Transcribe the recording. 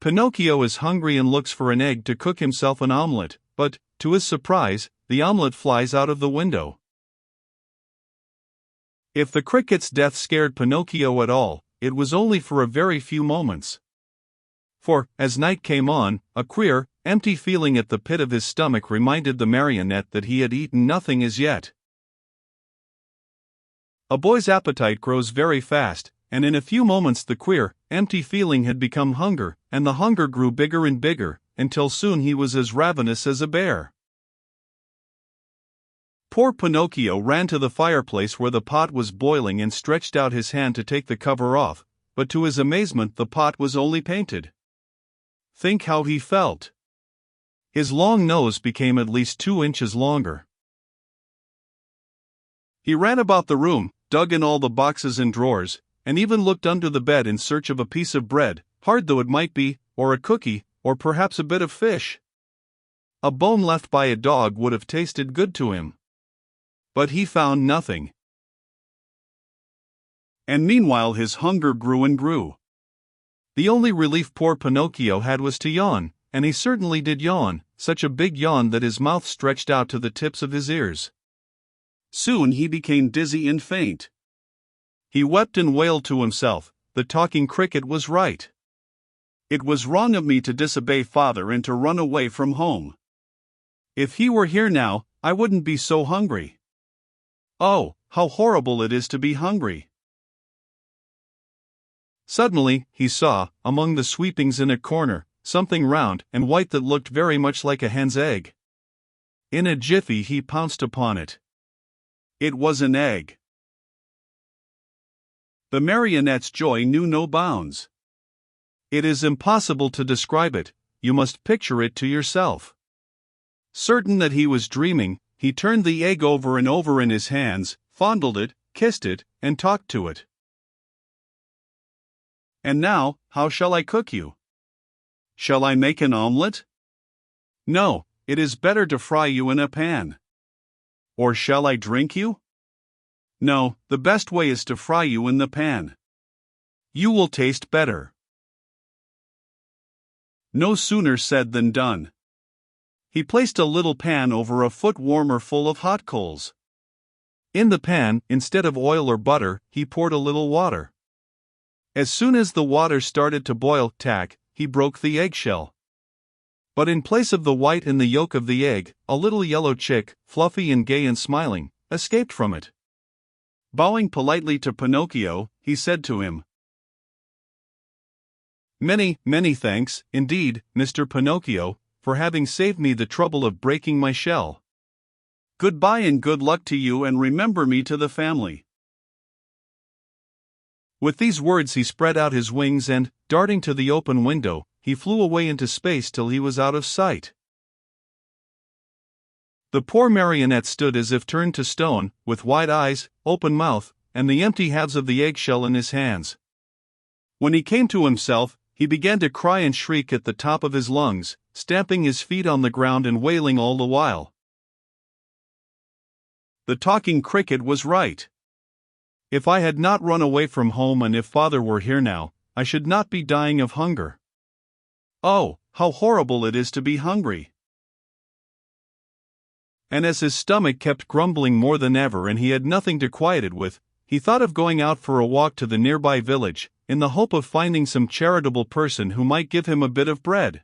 Pinocchio is hungry and looks for an egg to cook himself an omelette, but, to his surprise, the omelette flies out of the window. If the cricket's death scared Pinocchio at all, it was only for a very few moments. For, as night came on, a queer, empty feeling at the pit of his stomach reminded the marionette that he had eaten nothing as yet. A boy's appetite grows very fast, and in a few moments the queer, empty feeling had become hunger, and the hunger grew bigger and bigger, until soon he was as ravenous as a bear. Poor Pinocchio ran to the fireplace where the pot was boiling and stretched out his hand to take the cover off, but to his amazement the pot was only painted. Think how he felt. His long nose became at least 2 inches longer. He ran about the room, dug in all the boxes and drawers, and even looked under the bed in search of a piece of bread, hard though it might be, or a cookie, or perhaps a bit of fish. A bone left by a dog would have tasted good to him. But he found nothing. And meanwhile his hunger grew and grew. The only relief poor Pinocchio had was to yawn, and he certainly did yawn, such a big yawn that his mouth stretched out to the tips of his ears. Soon he became dizzy and faint. He wept and wailed to himself, "The talking cricket was right. It was wrong of me to disobey father and to run away from home. If he were here now, I wouldn't be so hungry. Oh, how horrible it is to be hungry." Suddenly, he saw, among the sweepings in a corner, something round and white that looked very much like a hen's egg. In a jiffy he pounced upon it. It was an egg. The marionette's joy knew no bounds. It is impossible to describe it, you must picture it to yourself. Certain that he was dreaming, he turned the egg over and over in his hands, fondled it, kissed it, and talked to it. "And now, how shall I cook you? Shall I make an omelette? No, it is better to fry you in a pan. Or shall I drink you? No, the best way is to fry you in the pan. You will taste better." No sooner said than done. He placed a little pan over a foot warmer full of hot coals. In the pan, instead of oil or butter, he poured a little water. As soon as the water started to boil, he broke the eggshell. But in place of the white and the yolk of the egg, a little yellow chick, fluffy and gay and smiling, escaped from it. Bowing politely to Pinocchio, he said to him, "Many, many thanks, indeed, Mr. Pinocchio, for having saved me the trouble of breaking my shell. Goodbye and good luck to you, and remember me to the family." With these words he spread out his wings and, darting to the open window, he flew away into space till he was out of sight. The poor marionette stood as if turned to stone, with wide eyes, open mouth, and the empty halves of the eggshell in his hands. When he came to himself, he began to cry and shriek at the top of his lungs, stamping his feet on the ground and wailing all the while. The talking cricket was right. If I had not run away from home and if father were here now, I should not be dying of hunger. Oh, how horrible it is to be hungry. And as his stomach kept grumbling more than ever and he had nothing to quiet it with, he thought of going out for a walk to the nearby village, in the hope of finding some charitable person who might give him a bit of bread.